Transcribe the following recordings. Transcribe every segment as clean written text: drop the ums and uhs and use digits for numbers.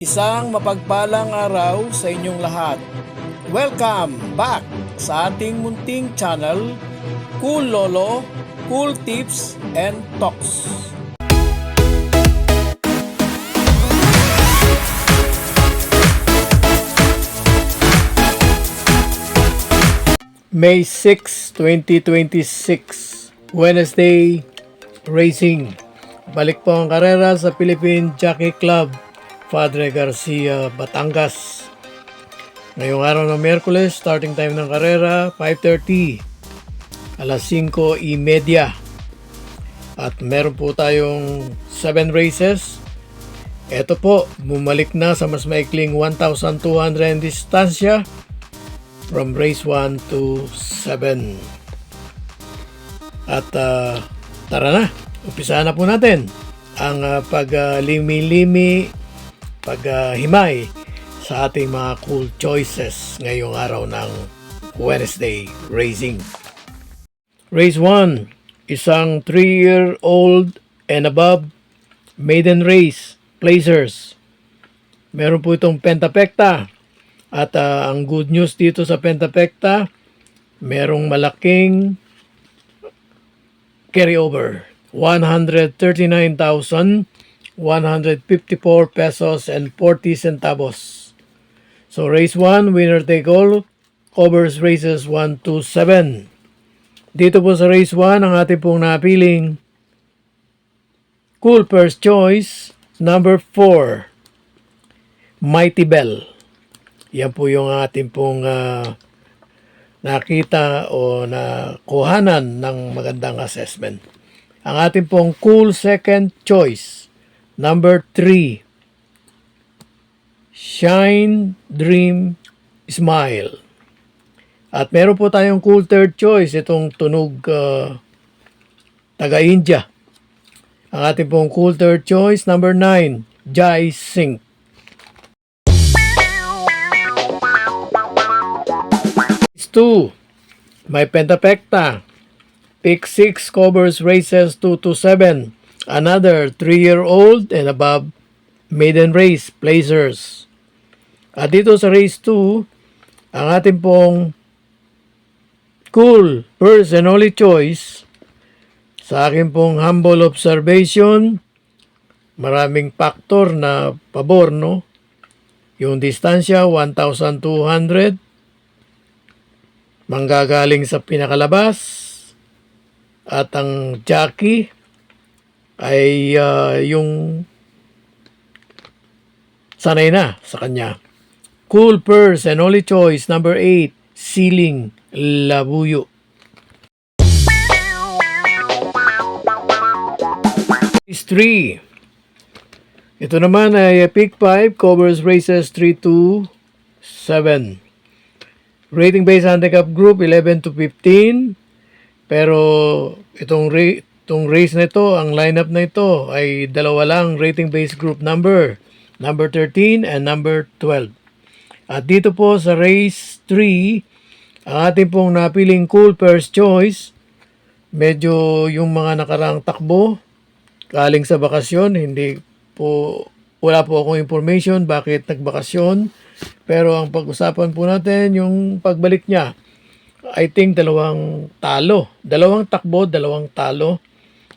Isang mapagpalang araw sa inyong lahat. Welcome back sa ating munting channel, Cool Lolo, Cool Tips and Talks. May 6, 2026, Wednesday, racing. Balik po ang karera sa Philippine Jockey Club, Padre Garcia, Batangas. Ngayong araw ng Miyerkules, starting time ng karera, 5:30, alas 5:30. At meron po tayong 7 races. Ito po, bumalik na sa mas maikling 1,200 distansya from race 1 to 7. At tara na, umpisahan na po natin ang paglimi-limi, paghimay sa ating mga cool choices ngayong araw ng Wednesday racing. Race 1, isang 3-year-old and above maiden race, placers. Meron po itong pentapekta at ang good news dito sa pentapekta, merong malaking carryover, 139,154 pesos and 40 centavos. So race 1, winner take all, covers races 1 to 7. Dito po sa race 1, ang ating pong napiling cool first choice, number 4, Mighty Bell. Yan po yung ating pong nakita o nakuhanan ng magandang assessment. Ang ating pong cool second choice, number 3, Shine, Dream, Smile. At meron po tayong cool third choice, itong tunog taga-India. Ang ating pong cool third choice, number 9, Jai Singh. Race 2, may pentapekta. Pick 6 covers races 2 to 7. Another 3-year-old and above maiden race, placers. At dito sa race 2, ang ating pong cool first and only choice, sa akin pong humble observation, maraming factor na pabor, no? Yung distansya, 1,200. Manggagaling sa pinakalabas. At ang jockey ay yung sanay na sa kanya. Cool purse and only choice, number 8, Ceiling, Labuyo. Race 3. Ito naman ay pick 5, covers races 3 to 7. Rating based handicap group 11 to 15. Pero itong race na ito, ang lineup na ito ay dalawa lang rating based group number 13 and number 12. At dito po sa race 3, ang ating pong napiling cool first choice, medyo yung mga nakaraang takbo, galing sa bakasyon, wala po akong information bakit nagbakasyon. Pero ang pag-usapan po natin, yung pagbalik niya, I think dalawang takbo, dalawang talo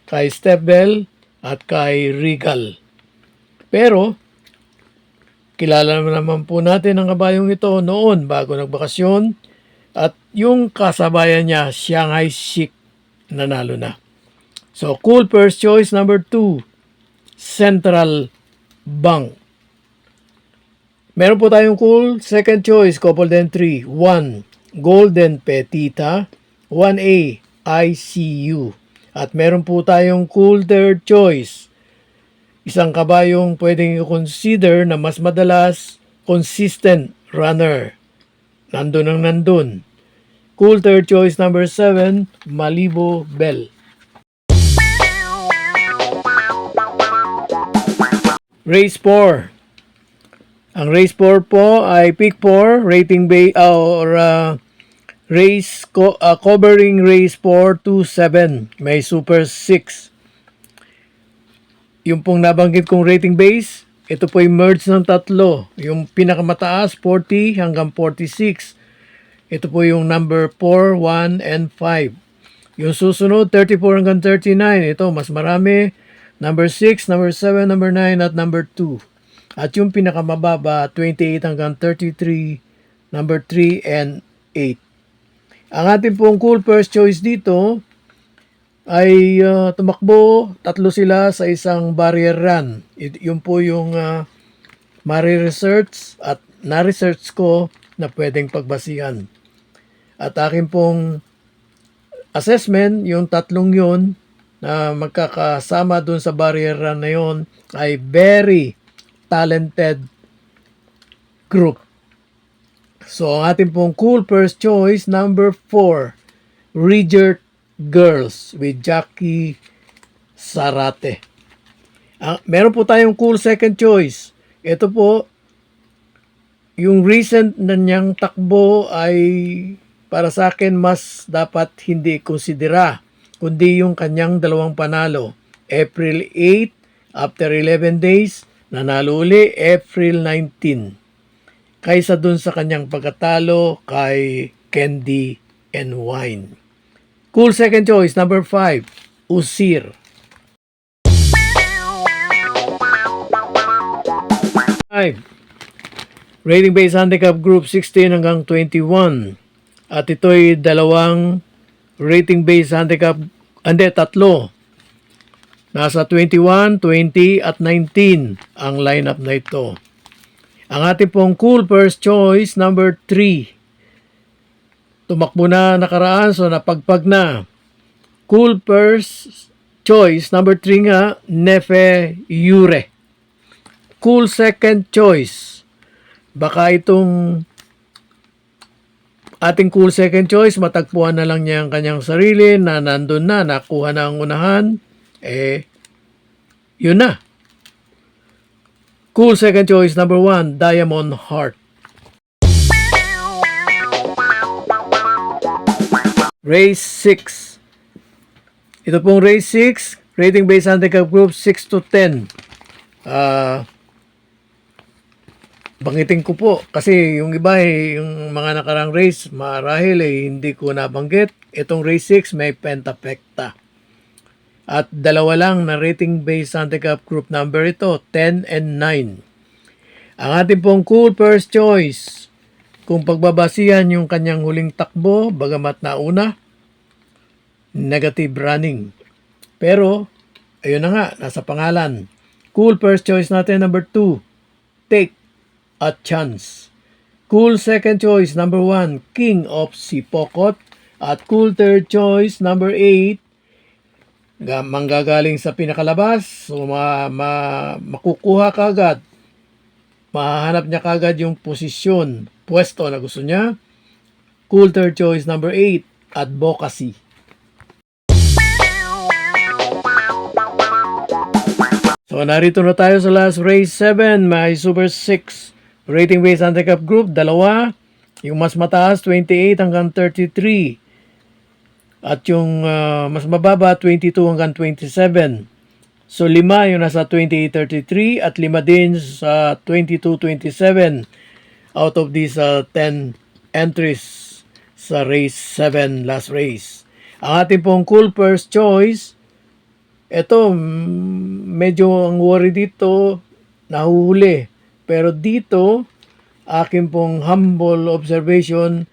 kay Stepbell at kay Regal. Pero kilala naman po natin ang kabayong ito noon bago nagbakasyon, at yung kasabayan niya, Shanghai Chic, nanalo na. So cool first choice number 2, Central Bank. Meron po tayong cool second choice, couple then 3, 1, Golden Petita, 1A, ICU. At meron po tayong cool third choice, isang kabayong pwedeng i-consider na mas madalas consistent runner. Nandun. Cool third choice number 7, Malibu Bell. Race 4. Ang race 4 po ay pick 4, rating covering race 4 to 7. May super 6. Yung pong nabanggit kong rating base, Ito po yung merge ng tatlo. Yung pinakamataas, 40 hanggang 46. Ito po yung number 4, 1, and 5. Yung susunod, 34 hanggang 39. Ito, mas marami. Number 6, number 7, number 9, at number 2. At yung pinakamababa, 28 hanggang 33, number 3 and 8. Ang ating pong cool first choice dito ay tumakbo, tatlo sila sa isang barrier run. Yun po yung mari-research at na-research ko na pwedeng pagbasihan. At akin pong assessment, yung tatlong yun na magkakasama dun sa barrier run na yun ay very talented group. So, ang ating pong cool first choice, number 4, Ridger Girls with Jackie Sarate. Meron po tayong cool second choice. Ito po, yung recent na niyang takbo ay para sa akin mas dapat hindi konsidera, kundi yung kanyang dalawang panalo. April 8, after 11 days, nanalo uli April 19. Kaysa dun sa kanyang pagkatalo kay Candy and Wine. Cool second choice, number 5, Usir. 5. Rating based handicap group 16 hanggang 21. At ito'y dalawang rating based handicap, tatlo. Nasa 21, 20 at 19 ang lineup na ito. Ang ating pong cool first choice, number 3. Tumakbo na nakaraan, so napagpag na. Cool first choice, number 3 nga, Nefe Yure. Cool second choice. Baka itong ating cool second choice, matagpuan na lang niya ang kanyang sarili na nandun na, nakuha na ang unahan. Yun na. Cool second choice, number 1, Diamond Heart. Race 6. Ito pong race 6, rating based handicap group 6 to 10. Banggitin ko po kasi yung iba yung mga nakarang race marahil hindi ko nabanggit. Itong race 6 may pentapekta. At dalawa lang na rating based handicap group number ito, 10 and 9. Ang ating pong cool first choice, kung pagbabasihan yung kanyang huling takbo, bagamat nauna, negative running. Pero, ayun na nga, nasa pangalan. Cool first choice natin, number 2, Take a Chance. Cool second choice, number 1, King of Sipokot. At cool third choice, number 8, manggagaling sa pinakalabas, so makukuha kagad. Mahanap niya kagad yung posisyon, pwesto na gusto niya. Cool third choice, number 8, Advocacy. So, narito na tayo sa last race 7, may Super 6. Rating based handicap group, dalawa. Yung mas mataas, 28 hanggang 33. At yung mas mababa, 22 hanggang 27. So, 5 yung nasa 28-33 at 5 din sa 22-27 out of these 10 entries sa race 7, last race. Ang ating pong cool first choice, ito, medyo ang worry dito, nahuhuli. Pero dito, aking pong humble observation,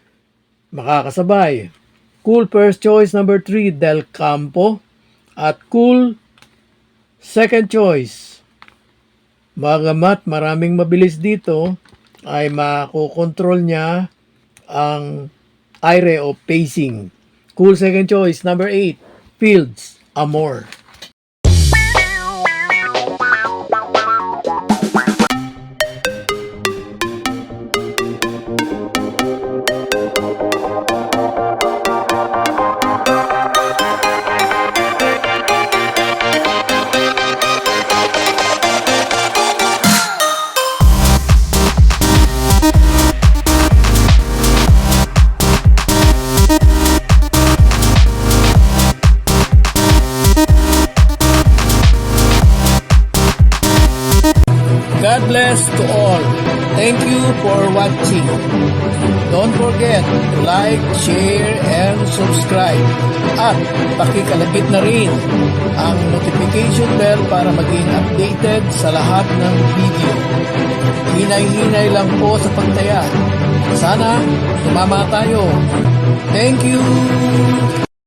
makakasabay. Cool first choice number 3, Del Campo. At cool second choice, bagamat maraming mabilis dito, ay makokontrol niya ang aire o pacing. Cool second choice number 8, Fields Amor. bless to all. Thank you for watching. Don't forget to like, share, and subscribe. At pakikalagit na rin ang notification bell para maging updated sa lahat ng video. Hinay-hinay lang po sa pagtaya. Sana tumama tayo. Thank you!